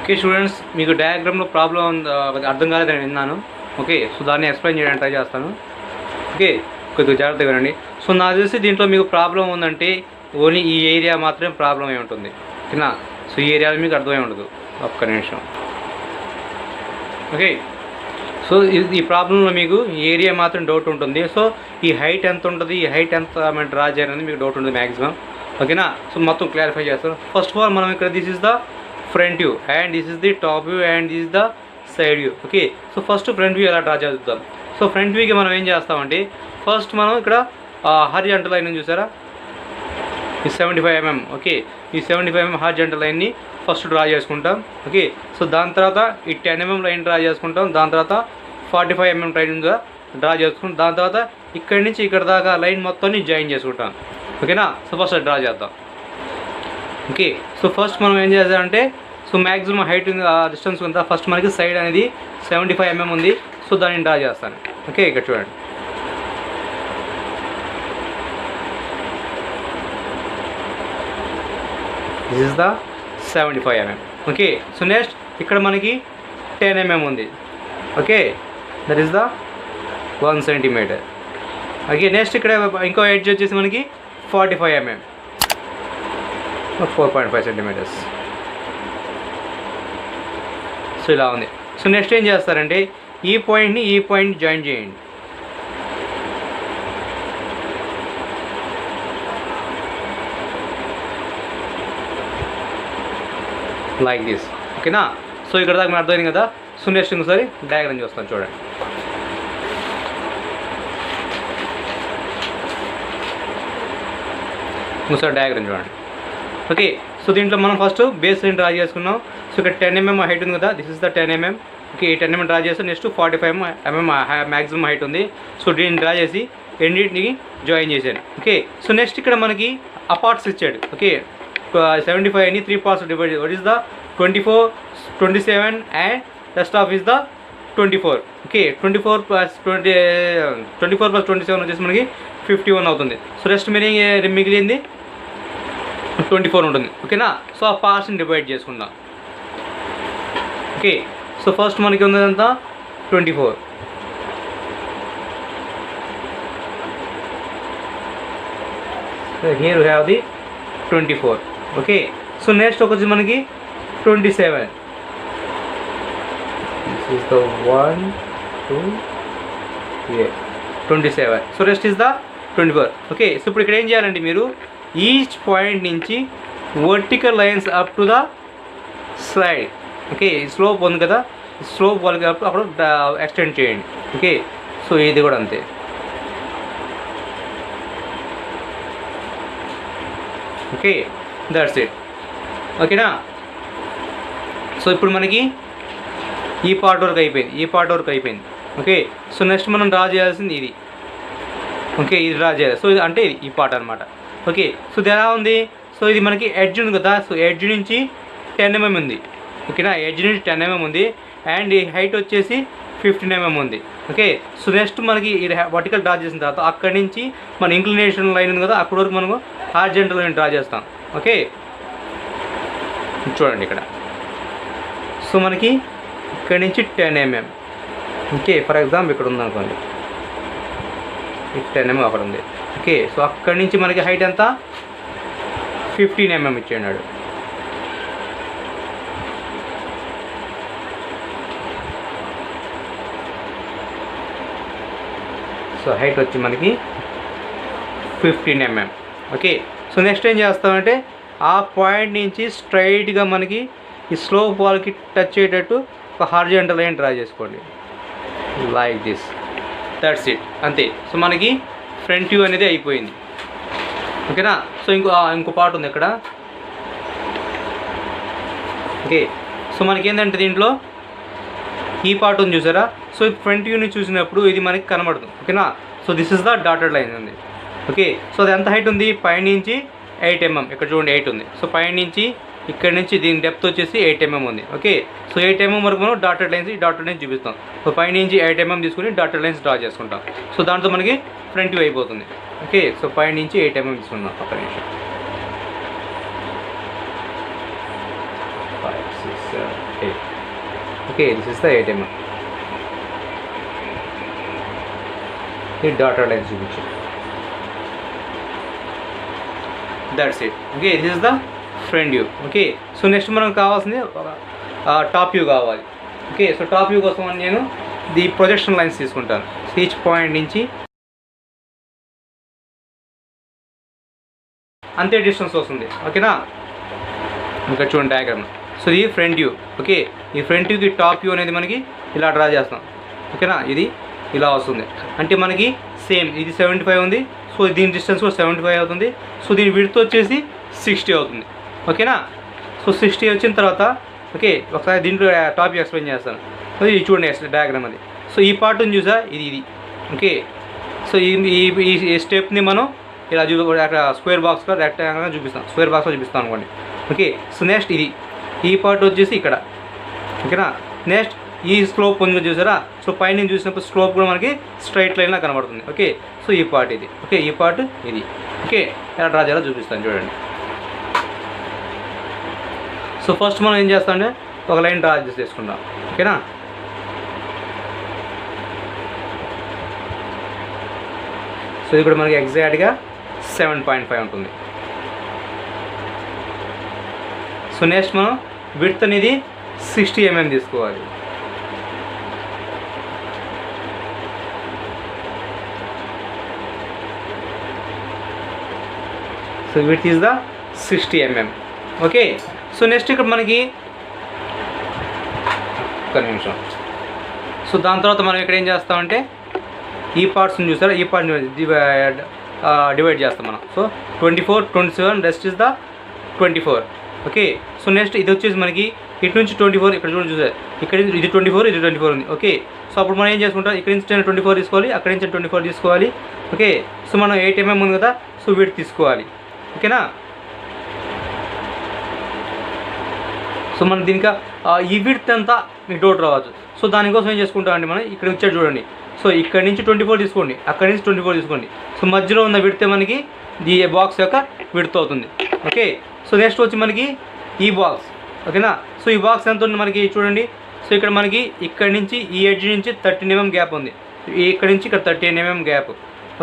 Okay students, మీకు డయాగ్రామ్లో problem అర్థం కాలేదని విన్నాను. ఓకే, సో దాన్ని ఎక్స్ప్లెయిన్ చేయడానికి ట్రై చేస్తాను. ఓకే, కొద్దిగా జాగ్రత్తగా వినండి. సో నాకు తెలిసి దీంట్లో మీకు ప్రాబ్లం ఉందంటే ఓన్లీ ఈ ఏరియా మాత్రమే ప్రాబ్లం అయి ఉంటుంది. ఓకేనా? సో ఈ ఏరియాలో మీకు అర్థమై ఉండదు. ఒక్క నిమిషం. ఓకే, సో ఈ ప్రాబ్లంలో మీకు ఈ ఏరియా మాత్రం డౌట్ ఉంటుంది. సో ఈ హైట్ ఎంత ఉంటుంది, ఈ హైట్ ఎంత మనం డ్రా చేయాలనేది మీకు డౌట్ ఉంటుంది మ్యాక్సిమం. ఓకేనా? సో మొత్తం క్లారిఫై చేస్తాను. ఫస్ట్ ఆఫ్ ఆల్ మనం ఇక్కడ this is the front view and this is the top view and this is the side view. Okay, so first front view ఎలా డ్రా చేద్దాం. సో ఫ్రంట్ వ్యూకి మనం ఏం చేస్తామంటే ఫస్ట్ మనం ఇక్కడ హారిజాంటల్ లైన్ చూసారా, ఈ 75 mm. ఓకే, ఈ 75 mm హారిజాంటల్ లైన్ని ఫస్ట్ డ్రా చేసుకుంటాం. ఓకే, సో దాని తర్వాత ఈ 10 mm లైన్ డ్రా చేసుకుంటాం. దాని తర్వాత 45 mm లైన్ డ్రా చేసుకుంటాం. దాని తర్వాత ఇక్కడి నుంచి ఇక్కడ దాకా లైన్ మొత్తాన్ని జాయిన్ చేసుకుంటాం. ఓకేనా? సో ఫస్ట్ డ్రా చేద్దాం. ఓకే, సో ఫస్ట్ మనం ఏం చేద్దామంటే సో మ్యాక్సిమం హైట్ డిస్టెన్స్ ఉందా, ఫస్ట్ మనకి సైడ్ అనేది 75 mm ఉంది. సో దాన్ని డ్రా చేస్తాను. ఓకే, ఇక్కడ చూడండి. This is the 75 mm. Okay, so next ఇక్కడ మనకి 10 mm ఉంది. Okay, that is the 1 cm. Okay, next ఇక్కడ ఇంకో ఎడ్జ్ వచ్చేసి మనకి 45 mm, 4.5 cm. సో ఇలా ఉంది. సో నెక్స్ట్ ఏం చేస్తారంటే ఈ పాయింట్ని ఈ పాయింట్ జాయిన్ చేయండి. Like this. ఓకేనా? సో ఇక్కడ దాకా మీకు అర్థమైంది కదా. సో నెక్స్ట్ ఇంకోసారి డయాగ్రామ్ చూస్తాను, చూడండి. ఇంకోసారి డయాగ్రామ్ చూడండి. ఓకే, సో దీంట్లో మనం ఫస్ట్ బేస్ లైన్ డ్రా చేసుకున్నాం. సో ఇక్కడ 10 mm హైట్ ఉంది కదా, this is the 10 mm. Okay, ఈ 10 mm డ్రా చేస్తే నెక్స్ట్ 45 mm మ్యాక్సిమం హైట్ ఉంది. సో దీన్ని డ్రా చేసి రెండింటిని జాయిన్ చేశాను. ఓకే, సో నెక్స్ట్ ఇక్కడ మనకి అపార్ట్స్ ఇచ్చాడు. ఓకే, 75ని 3 parts divide. What is the 24, 27 and rest of is the 24. Okay, 24 + 27 వచ్చేసి మనకి 51 అవుతుంది. సో రెస్ట్ మిగిలింది 24 ఉంటుంది. ఓకేనా? సో ఆ పార్ట్స్ని డివైడ్ చేసుకుందాం. ఓకే, సో ఫస్ట్ మనకి ఉన్నదంతా 24. So here we have the 24. Okay, so next వచ్చి మనకి 27. This is the 1 2 27. So rest is the 24. Okay, so ఇప్పుడు ఇక్కడ ఏం చేయాలంటే మీరు ఈచ్ పాయింట్ నుంచి vertical lines up to the side. Okay, slope ఉంది కదా, స్లోప్ వాళ్ళకి అప్పుడు ఎక్స్టెండ్ చేయండి. ఓకే, సో ఇది కూడా అంతే. Okay, that's it. ఓకేనా? సో ఇప్పుడు మనకి ఈ పార్ట్ వరకు అయిపోయింది. ఓకే, సో నెక్స్ట్ మనం డ్రా చేయాల్సింది ఇది. ఓకే, ఇది డ్రా చేయాలి. సో ఇది అంటే ఇది ఈ పార్ట్ అనమాట. ఓకే, సో ఇది ఎలా ఉంది. సో ఇది మనకి ఎడ్జ్ ఉంది కదా, సో ఎడ్జ్ నుంచి 10 mm ఉంది. ఓకేనా, ఎడ్జ్ నుంచి 10 mm ఉంది అండ్ ఈ హైట్ వచ్చేసి 15 mm ఉంది. ఓకే, సో నెక్స్ట్ మనకి ఇది వర్టికల్ డ్రా చేసిన తర్వాత అక్కడి నుంచి మన ఇంక్లినేషన్ లైన్ ఉంది కదా, అక్కడి వరకు మనము హారిజాంటల్ లైన్ డ్రా చేస్తాం. ఓకే, చూడండి ఇక్కడ. సో మనకి ఇక్కడి నుంచి 10 mm. ఓకే, ఫర్ ఎగ్జాంపుల్ ఇక్కడ ఉందనుకోండి, 10 mm అక్కడ ఉంది. ఓకే, సో అక్కడి నుంచి మనకి హైట్ ఎంత 15 mm ఇచ్చాడు. సో హైట్ వచ్చి మనకి 15 mm. ఓకే, సో నెక్స్ట్ ఏం చేస్తామంటే ఆ పాయింట్ నుంచి స్ట్రైట్గా మనకి ఈ స్లోప్ వాల్కి టచ్ అయ్యేటట్టు ఒక హారిజాంటల్ లైన్ డ్రా చేసుకోండి. Like this. దట్స్ ఇట్, అంతే. సో మనకి ఫ్రంట్ వ్యూ అనేది అయిపోయింది. ఓకేనా? సో ఇంకో పార్ట్ ఉంది ఇక్కడ. ఓకే, సో మనకి ఏంటంటే దీంట్లో ఈ పార్ట్ ఉంది చూసారా. సో ఫ్రంట్ వ్యూని చూసినప్పుడు ఇది మనకి కనబడుతుంది. ఓకేనా? So this is the dotted line ఉంది. ఓకే, సో అది ఎంత హైట్ ఉంది, పైనుంచి 8 mm. ఇక్కడ చూడండి 8 ఉంది. సో పైనుంచి ఇక్కడ నుంచి దీని డెప్త్ వచ్చేసి 8 mm ఉంది. ఓకే, సో 8 mm వరకు మనం డాటెడ్ లైన్స్ చూపిస్తాం. సో పైనుంచి 8 mm తీసుకుని డాటెడ్ లైన్స్ డ్రా చేసుకుంటాం. సో దాంతో మనకి ఫ్రంట్ వ్యూ అయిపోతుంది. ఓకే, సో పైనుంచి 8 mm తీసుకున్నాం. ఒక నిమిషం. 5 6 7 okay, this is the 8 mm. ఈ డాటెడ్ లైన్స్ చూపించు. That's it. Okay, this is the front view. Okay, so next మనకు కావాల్సింది టాప్ వ్యూ కావాలి. ఓకే, సో టాప్ వ్యూ కోసం నేను ది ప్రొజెక్షన్ లైన్స్ తీసుకుంటాను. ఈచ్ పాయింట్ నుంచి అంతే డిస్టెన్స్ వస్తుంది. ఓకేనా, ఇంకా చూడండి డయాగ్రామ్. సో ఇది ఫ్రంట్ వ్యూ. ఓకే, ఈ ఫ్రంట్ వ్యూకి టాప్ వ్యూ అనేది మనకి ఇలా డ్రా చేస్తాం. ఓకేనా, ఇది ఇలా వస్తుంది. అంటే మనకి సేమ్ ఇది 75 ఉంది. సో దీని డిస్టెన్స్ కూడా 75 అవుతుంది. సో దీని విడ్త్ వచ్చేసి 60 అవుతుంది. ఓకేనా, సో 60 వచ్చిన తర్వాత ఓకే ఒకసారి దీంట్లో టాప్ వ్యూ ఎక్స్ప్లెయిన్ చేస్తాను. సో ఇది చూడండి డయాగ్రామ్ అది. సో ఈ పార్ట్ని చూసా, ఇది ఓకే. సో ఈ స్టెప్ని మనం ఇలా అక్కడ స్క్వేర్ బాక్స్లో రెక్టాంగిల్గా చూపిస్తాం, స్క్వేర్ బాక్స్లో చూపిస్తాం అనుకోండి. ఓకే, సో నెక్స్ట్ ఈ పార్ట్ వచ్చేసి ఇక్కడ. ఓకేనా, నెక్స్ట్ ఈ స్లోప్ కొంచెం చూసారా. సో పైన చూసినప్పుడు స్లోప్ కూడా మనకి స్ట్రైట్ లైన్లా కనబడుతుంది. ఓకే, సో ఈ పార్ట్ ఇది. ఓకే, ఈ పార్ట్ ఇది. ఓకే, ఎలా డ్రా చేయాలో చూపిస్తాను చూడండి. సో ఫస్ట్ మనం ఏం చేస్తామంటే ఒక లైన్ డ్రా చేసుకుందాం. ఓకేనా, సో ఇది కూడా మనకి ఎగ్జాక్ట్గా 7.5 ఉంటుంది. సో నెక్స్ట్ మనం విడ్త్ అనేది 60 mm తీసుకోవాలి. So width is the 60 mm. Okay, so next ఇక్కడ మనకి ఒక్క నిమిషం. సో దాని తర్వాత మనం ఇక్కడ ఏం చేస్తామంటే ఈ పార్ట్స్ని చూసారా, ఈ పార్ట్ని డివైడ్ చేస్తాం మనం. So 24, 27, rest is the 24. Okay, so next ఇది వచ్చేసి మనకి ఇటు నుంచి 24 ఇక్కడ చూసారు, ఇక్కడ ఇది 24, ఇది 24 ఉంది. ఓకే, సో అప్పుడు మనం ఏం చేసుకుంటాం, ఇక్కడ నుంచి 24 తీసుకోవాలి, అక్కడ నుంచి 24 తీసుకోవాలి. ఓకే, సో మనం 8 mm ఉంది కదా, సో విడ్త్ తీసుకోవాలి. ఓకేనా, సో మనం దీనికి ఈ విడ్త్ అంతా మీకు డౌట్ రావచ్చు. సో దానికోసం ఏం చేసుకుంటామండి మనం ఇక్కడ వచ్చాడు చూడండి. సో ఇక్కడ నుంచి 24 తీసుకోండి, అక్కడి నుంచి 24 తీసుకోండి. సో మధ్యలో ఉన్న విడ్త్ మనకి ఈ బాక్స్ యొక్క విడ్త్ అవుతుంది. ఓకే, సో నెక్స్ట్ వచ్చి మనకి ఈ బాక్స్. ఓకేనా, సో ఈ బాక్స్ ఎంత ఉంది మనకి చూడండి. సో ఇక్కడ మనకి ఇక్కడ నుంచి ఈ ఎడ్జ్ నుంచి 13 mm గ్యాప్ ఉంది. ఇక్కడ నుంచి ఇక్కడ 13 mm గ్యాప్.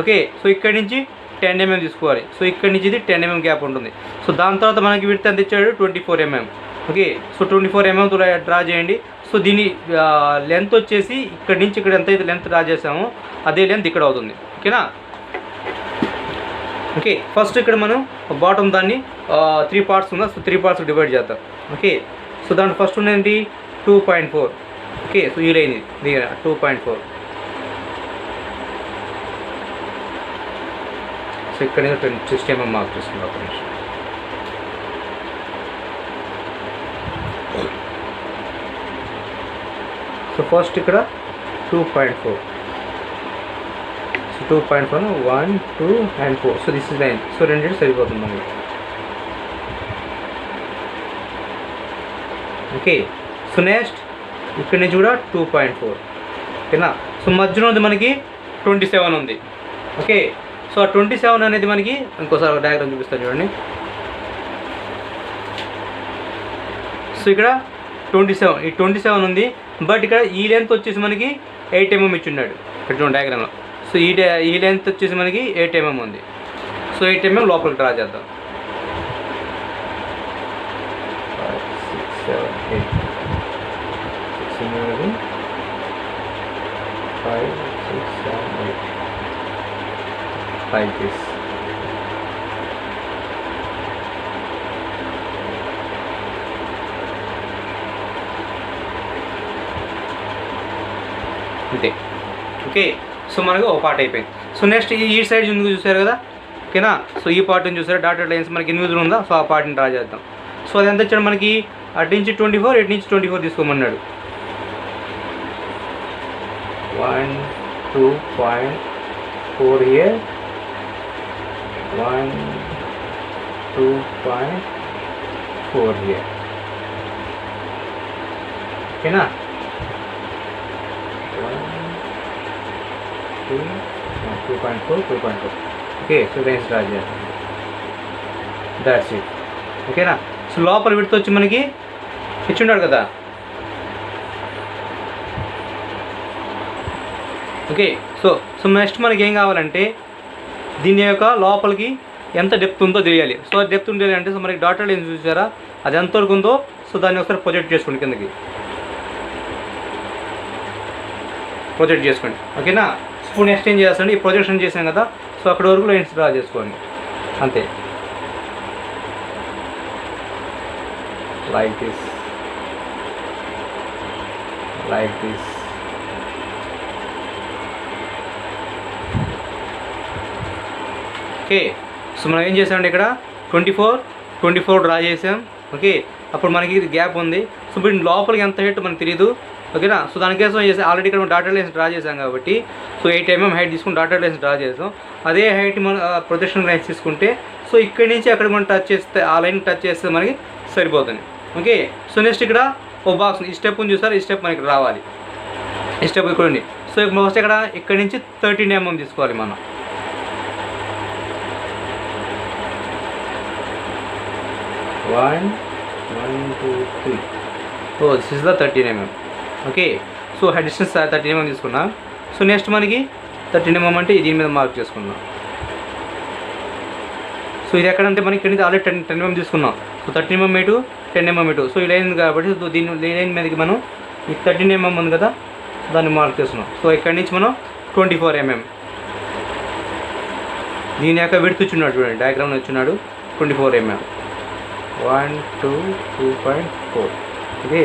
ఓకే, సో ఇక్కడ నుంచి 10 mm తీసుకోవాలి. సో ఇక్కడ నుంచి ఇది 10 mm గ్యాప్ ఉంటుంది. సో దాని తర్వాత మనకి విడ్త్ ఎంత ఇచ్చాడు, 24 mm. Okay, so 24 mm draw చేయండి. సో దీని లెంత్ వచ్చేసి ఇక్కడ నుంచి ఇక్కడ ఎంత అయితే లెంత్ డ్రా చేసామో అదే లెంత్ ఇక్కడ అవుతుంది. ఓకేనా, ఓకే ఫస్ట్ ఇక్కడ మనం బాటమ్ దాన్ని 3 పార్ట్స్ ఉందా, సో 3 పార్ట్స్ డివైడ్ చేద్దాం. ఓకే, సో దాంట్లో ఫస్ట్ ఉన్నది 2.4. ఓకే, సో ఈ లైన్ ఇది 2.4. సో ఇక్కడ 60 mm మార్క్ చేసుకుందాం. ఒక నిమిషం. సో ఫస్ట్ ఇక్కడ 2.4. So 2.4 1 2 and 4. So this is line. So రెండింటి సరిపోతుంది మనకి. ఓకే, సో నెక్స్ట్ ఇక్కడ నుంచి కూడా 2.4. ఓకేనా, సో మధ్యలో ఉంది మనకి 27 ఉంది. ఓకే, సో ఆ 27 అనేది మనకి ఇంకోసారి డయాగ్రామ్ చూపిస్తాను చూడండి. సో ఇక్కడ 27, ఈ 27 ఉంది. బట్ ఇక్కడ ఈ లెంత్ వచ్చేసి మనకి 8 mm ఇచ్చున్నాడు ఇక్కడ చూడండి డయాగ్రామ్లో. సో ఈ లెంత్ వచ్చేసి మనకి 8 mm ఉంది. సో 8 mm లోపలికి డ్రా చేద్దాం. 5 6 7 8 6 mm 5 6 7 8 like this. అంతే. ఓకే, సో మనకు ఒక పార్ట్ అయిపోయింది. సో నెక్స్ట్ ఈ సైడ్ చూసారు కదా. ఓకేనా, సో ఈ పార్ట్ని చూసారు, డాటెడ్ లైన్స్ మనకి ఇన్విజిబుల్ ఉందా, సో ఆ పార్ట్ని డ్రా చేద్దాం. సో అది ఎంత ఇచ్చాడు మనకి, అటు నుంచి 24, ఇటు నుంచి 24 తీసుకోమన్నాడు. 1 2.4 here, 1 2.4 here. ఓకేనా, 2.4. ఓకే, సో లైన్స్ డ్రా చేయాలి. That's it. ఓకేనా, సో లోపల విడ్త్ వచ్చి మనకి ఇచ్చున్నాడు కదా. ఓకే. సో సో నెక్స్ట్ మనకి ఏం కావాలంటే దీని యొక్క లోపలికి ఎంత డెప్త్ ఉందో తెలియాలి. సో డెప్త్ ఉండాలి అంటే సో మనకి డాటెడ్ లైన్ చూసారా, అది ఎంతవరకు ఉందో సో దాన్ని ఒకసారి ప్రొజెక్ట్ చేసుకోండి కిందకి, ప్రొజెక్ట్ చేసుకోండి. ఓకేనా. ఇప్పుడు నెక్స్ట్ ఏం చేస్తాండి, ఈ ప్రొజెక్షన్ చేసాం కదా, సో అక్కడ వరకు లైన్స్ డ్రా చేసుకోండి అంతే. Like this, like this. Okay. So మనం ఏం చేసామంటే ఇక్కడ 24 డ్రా చేసాం. ఓకే. అప్పుడు మనకి ఇది గ్యాప్ ఉంది. సో ఇప్పుడు లోపలికి ఎంత హైట్ మనకు తెలియదు. ఓకేనా. సో దానికోసం చేసి ఆల్రెడీ ఇక్కడ మనం డాటెడ్ లైన్స్ డ్రా చేసాం కాబట్టి సో 8 mm హైట్ తీసుకుని డాటెడ్ లైన్స్ డ్రా చేసాం. అదే హైట్ మనం ప్రొజెక్షన్ లైన్స్ తీసుకుంటే సో ఇక్కడి నుంచి అక్కడ మనం టచ్ చేస్తే ఆ లైన్ టచ్ చేస్తే మనకి సరిపోతుంది. ఓకే. సో నెక్స్ట్ ఇక్కడ ఓ బాక్స్, ఈ స్టెప్ చూసారు, ఈ స్టెప్ మనకి రావాలి. ఈ స్టెప్ ఇక్కడ ఉంది. సో ఫస్ట్ ఇక్కడి నుంచి 13 mm తీసుకోవాలి మనం. One, two, three. Oh, this is the 13 mm. Okay. So head distance 13 mm తీసుకున్నాం. సో నెక్స్ట్ మనకి 13 mm అంటే దీని మీద మార్క్ చేసుకున్నాం. సో ఇది ఎక్కడంటే మనకి ఇక్కడ నుంచి ఆల్రెడీ 10 mm తీసుకున్నాం. సో 13 mm ఇటు 10 mm ఇటు. సో ఈ లైన్ కాబట్టి దీని లైన్ మీదకి మనం ఈ 13 mm ఉంది కదా దాన్ని మార్క్ చేస్తున్నాం. సో ఇక్కడి నుంచి మనం 24 mm దీని యొక్క విడ్త్ వచ్చినాడు చూడండి, డయాగ్రామ్లో వచ్చినాడు 24 mm. 1, 2, 2.4. ఓకే.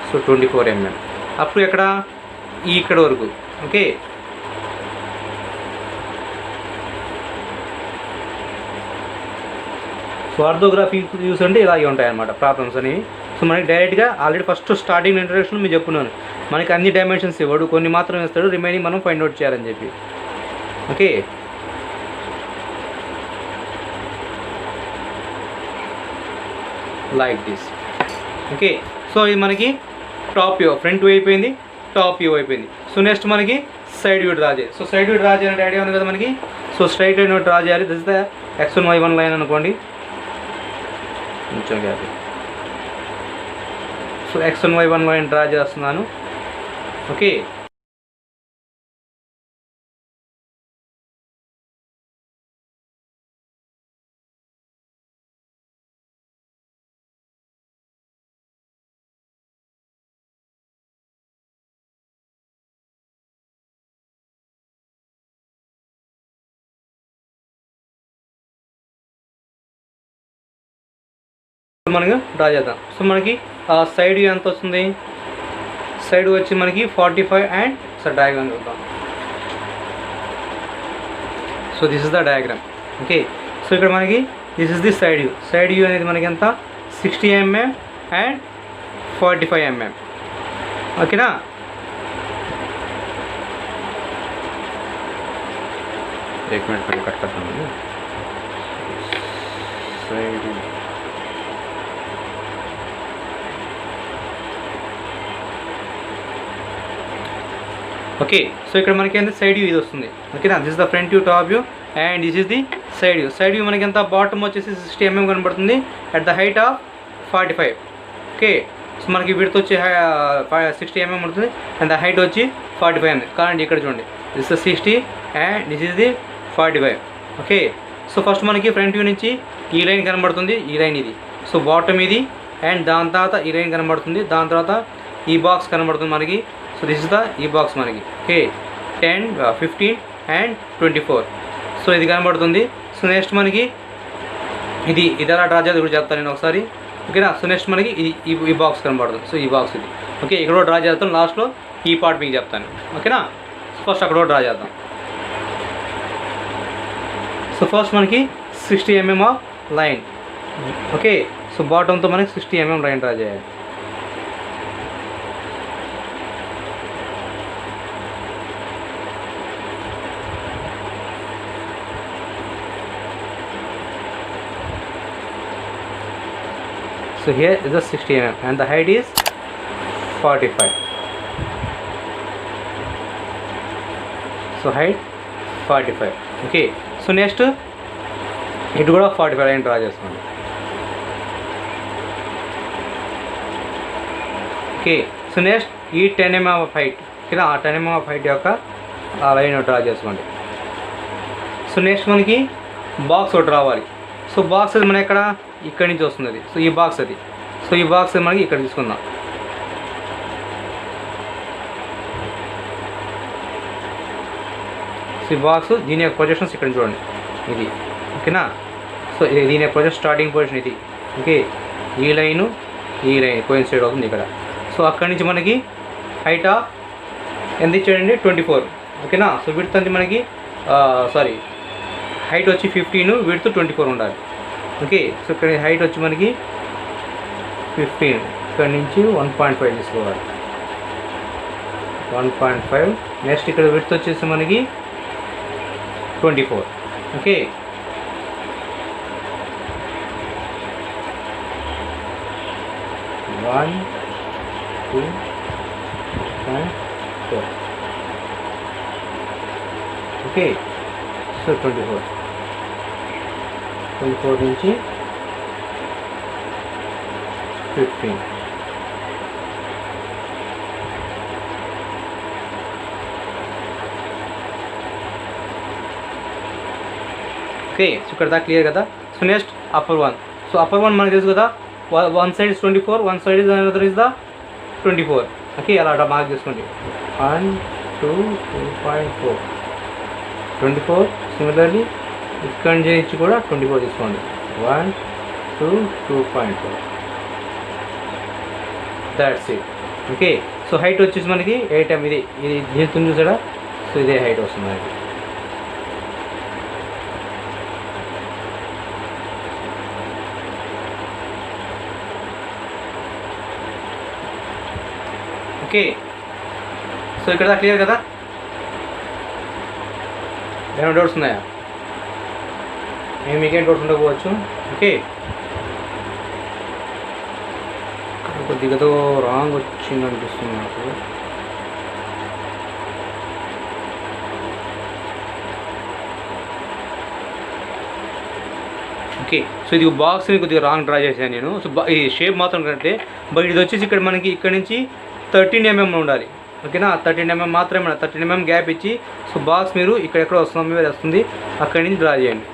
సో 24 mm అప్పుడు ఎక్కడ ఇక్కడ వరకు. ఓకే. సో ఆర్థోగ్రఫీ యూస్ అంటే ఇలాగే ఉంటాయి అన్నమాట ప్రాబ్లమ్స్ అనేవి. సో మనకి డైరెక్ట్గా ఆల్రెడీ ఫస్ట్ స్టార్టింగ్ ఇంట్రడక్షన్ మీకు చెప్పున్నాను, మనకి అన్ని డైమెన్షన్స్ ఇవ్వడు, కొన్ని మాత్రం ఇస్తాడు, రిమైనింగ్ మనం ఫైండ్ అవుట్ చేయాలని చెప్పి. Okay. Like this. Okay. So ఇది మనకి టాప్ వ్యూ, ఫ్రంట్ వ్యూ అయిపోయింది, టాప్ వ్యూ అయిపోయింది. సో నెక్స్ట్ మనకి సైడ్ వ్యూ డ్రా చేయాలి. సో సైడ్ వ్యూ డ్రా చేయాలంటే ఐడియా ఉంది కదా మనకి. సో స్ట్రైట్ లైన్ డ్రా చేయాలి. This the X1 Y1 line అనుకోండి. కొంచెం gap. So X1 Y1 line draw చేస్తున్నాను. ఓకే. మనకి డ్రా చేద్దాం. సో మనకి సైడ్ వ్యూ ఎంత వస్తుంది, సైడ్ వచ్చి మనకి 45 అండ్ సార్ డయాగ్రామ్ చూద్దాం. So this is the diagram. Okay. So ఇక్కడ మనకి this is the side view. Side view అనేది మనకి ఎంత 60 mm అండ్ 45 mm. ఓకేనా. एक मिनट पहले कट करता हूँ. Sad okay. సో ఇక్కడ మనకి ఎంత సైడ్ వ్యూ ఇది వస్తుంది. ఓకేనా. This is the front view, top view and this is the side view. Side view మనకి ఎంత బాటమ్ వచ్చేసి 60 mm కనబడుతుంది at the height of 45. Okay. So మనకి విడ్త్ వచ్చి 60 mm ఉంటుంది అండ్ ద హైట్ వచ్చి 45 mm. కానీ ఇక్కడ చూడండి, this is 60 and this is the 45. Okay. So first మనకి ఫ్రంట్ వ్యూ నుంచి ఈ లైన్ కనబడుతుంది, ఈ లైన్ ఇది. సో బాటమ్ ఇది అండ్ దాని తర్వాత ఈ లైన్ కనబడుతుంది, దాని తర్వాత ఈ బాక్స్ కనబడుతుంది మనకి. సో దిస్ ఇస్ ద ఈ బాక్స్ మనకి. ఓకే. 10, 15 అండ్ 24. సో ఇది కనబడుతుంది. సో నెక్స్ట్ మనకి ఇది ఎలా డ్రా చేయాలి కూడా చెప్తాను నేను ఒకసారి. ఓకేనా. సో నెక్స్ట్ మనకి ఈ బాక్స్ కనబడుతుంది. సో ఈ బాక్స్ ఇది. ఓకే. ఇక్కడ డ్రా చేస్తాను, లాస్ట్లో ఈ పార్ట్ మీకు చెప్తాను. ఓకేనా. ఫస్ట్ అక్కడ డ్రా చేద్దాం. సో ఫస్ట్ మనకి 60 mm of line. Okay. So బాటంతో మనకి 60 mm లైన్ డ్రా చేయాలి. So here is the 60 mm and the height is 45. So height 45. Okay. So next ఇటు కూడా 45 లైన్ డ్రా చేస్తున్నాను. ఓకే. సో నెక్స్ట్ ఈ 10 mm ఆఫ్ హైట్, ఇక్కడ ఆ 10 mm ఆఫ్ హైట్ యొక్క ఆ లైన్ డ్రా చేసుకోండి. సో నెక్స్ట్ మనకి బాక్స్ ఒకటి రావాలి. సో బాక్స్ అది మన ఎక్కడ ఇక్కడి నుంచి వస్తుంది అది. సో ఈ బాక్స్ అది. సో ఈ బాక్స్ మనకి ఇక్కడ తీసుకుందాం. సో ఈ బాక్స్ దీని యొక్క ప్రొజెక్షన్స్ ఇక్కడ చూడండి ఇది, ఓకేనా. సో దీని యొక్క ప్రొజెక్షన్ స్టార్టింగ్ పొజిషన్ ఇది, ఓకే. ఈ లైన్ కోయిన్సైడ్ అవుతుంది ఇక్కడ. సో అక్కడి నుంచి మనకి హైట్ ఆఫ్ ఎంత ఇచ్చాడండి 24, ఓకేనా. సో విడ్త్ అంతా మనకి హైట్ వచ్చి 15, విడ్త్ 24 ఉండాలి, ఓకే. సో ఇక్కడ హైట్ వచ్చి మనకి 15, ఇక్కడ నుంచి 1.5 తీసుకోవాలి, 1.5. నెక్స్ట్ ఇక్కడ విడ్త్ వచ్చేసి మనకి 24, ఓకే. One, 2, 3, 4. Okay, so 24 నుంచి 15. ఓకే, సో ఇక్కడ దాకా క్లియర్ కదా. So next upper one. So upper one మనకు తెలుసు కదా, one side is 24, one side is another is the 24, okay. అలా మార్క్ చేసుకోండి. 1, 2, 2.4, 24. సిమిలర్లీ ఇక్కడ నుంచి కూడా 24 తీసుకోండి. 1, 2, 2.4. That's it, okay. So height వచ్చేసి మనకి 8 mm. ఇది దీంతో చూసాడా. సో ఇదే హైట్ వస్తుంది మనకి. ఓకే, సో ఇక్కడ క్లియర్ కదా. ఏమైనా డౌట్స్ ఉన్నాయా? మీకేం డౌట్స్ ఉండకపోవచ్చు, ఓకే. కొద్దిగా రాంగ్ వచ్చింది అనిపిస్తుంది నాకు. ఓకే, సో ఇది బాక్స్ని కొద్దిగా రాంగ్ డ్రా చేశాను నేను. సో ఈ షేప్ మాత్రం కంటే బట్ ఇది వచ్చేసి ఇక్కడ మనకి ఇక్కడ నుంచి 13 mm ఉండాలి, ఓకేనా. 13 mm మాత్రమే, 13 mm గ్యాప్ ఇచ్చి సో బాక్స్ మీరు ఇక్కడ ఎక్కడ వస్తుంది అక్కడి నుంచి డ్రా చేయండి,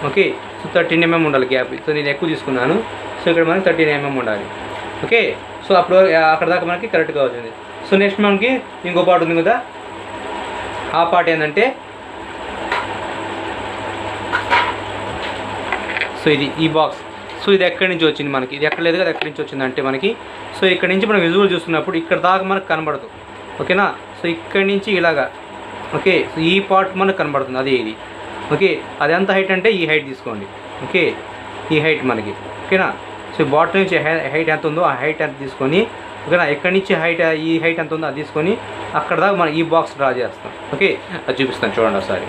ఓకే. సో 13 mm ఉండాలి గ్యాప్. సో నేను ఎక్కువ తీసుకున్నాను. సో ఇక్కడ మనకి 13 mm ఉండాలి, ఓకే. సో అప్పుడు అక్కడ దాకా మనకి కరెక్ట్గా వచ్చింది. సో నెక్స్ట్ మనకి ఇంకో పార్ట్ ఉంది కదా. ఆ పార్ట్ ఏంటంటే సో ఇది ఈ బాక్స్. సో ఇది ఎక్కడి నుంచి వచ్చింది మనకి, ఇది ఎక్కడ లేదు కదా, ఎక్కడి నుంచి వచ్చింది అంటే మనకి. సో ఇక్కడ నుంచి మనం విజువల్ చూస్తున్నప్పుడు ఇక్కడ దాకా మనకు కనబడదు, ఓకేనా. సో ఇక్కడి నుంచి ఇలాగా, ఓకే. సో ఈ పార్ట్ మనకు కనబడుతుంది, అదే ఇది, ఓకే. అది ఎంత హైట్ అంటే ఈ హైట్ తీసుకోండి, ఓకే. ఈ హైట్ మనకి, ఓకేనా. సో బాటమ్ నుంచి హైట్ ఎంత ఉందో ఆ హైట్ ఎంత తీసుకొని, ఓకేనా. ఎక్కడి నుంచి ఈ హైట్ ఎంత ఉందో అది తీసుకొని అక్కడ దాకా మనం ఈ బాక్స్ డ్రా చేస్తాం, ఓకే. అది చూపిస్తాను చూడండి ఒకసారి.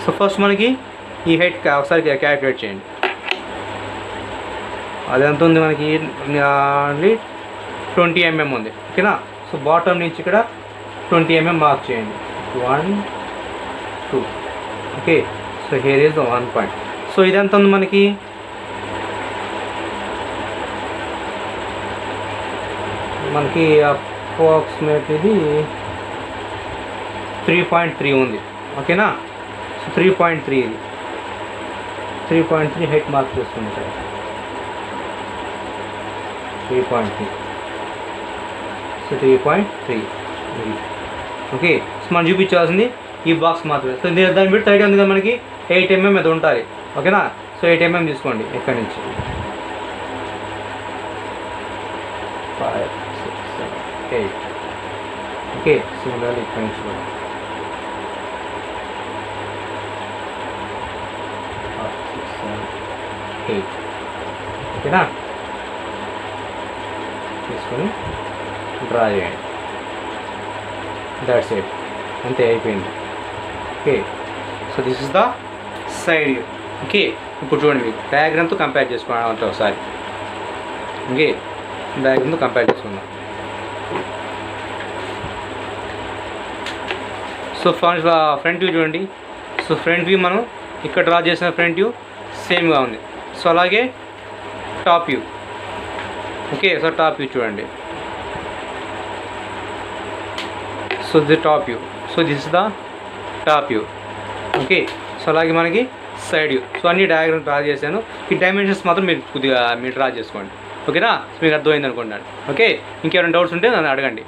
సో ఫస్ట్ మనకి ఈ హైట్ ఒకసారి క్యాలిక్యులేట్ చేయండి. అది ఎంత ఉంది మనకి, 20 mm ఉంది, ఓకేనా. సో బాటమ్ నుంచి ఇక్కడ 20 mm మార్క్ చేయండి. 1, 2, okay. So here is the 1 point. So ఇది ఎంత ఉంది మనకి, అప్రాక్సిమేట్ ఇది 3.3 ఉంది, ఓకేనా. సో 3.3 ఇది 3.3 హైట్ మార్క్ చేసుకోండి ఇక్కడ. 3.3, సో 3.3 ఇది, ఓకే. సో మనం చూపించాల్సింది ఈ బాక్స్ మాత్రమే. సో దాని బిట్ ఐడియా ఉంది కదా మనకి, 8 mm అది ఉంటుంది, ఓకేనా. సో 8 mm తీసుకోండి ఎక్కడి నుంచి. 5, 6, 7, 8, ఓకే. సిమిలర్లీ ఇక్కడి నుంచి కూడా 5, 6, 7, 8, ఓకేనా. తీసుకొని డ్రా చేయండి. దట్స్ ఇట్, అంతే అయిపోయింది, okay. So this is the side view, okay. ఇప్పుడు చూడండి మీకు డయాగ్రామ్తో కంపేర్ చేసుకోవడం అంటే ఒకసారి, ఓకే. డయాగ్రామ్తో కంపేర్ చేసుకుందాం. సో ఫ్రంట్ వ్యూ చూడండి. సో ఫ్రంట్ వ్యూ మనం ఇక్కడ డ్రా చేసిన ఫ్రంట్ వ్యూ సేమ్గా ఉంది. సో అలాగే top view, okay. So top view చూడండి. So the top view, so this is the top view. Okay, so అలాగే మనకి సైడ్ వ్యూ. సో అన్ని డయాగ్రామ్ డ్రా చేశాను. ఈ డైమెన్షన్స్ మాత్రం మీరు కొద్దిగా మీరు డ్రా చేసుకోండి. ఓకేనా, మీకు అర్థమైంది అనుకుంటున్నాను. ఓకే, ఇంకేమైనా డౌట్స్ ఉంటే నన్ను అడగండి.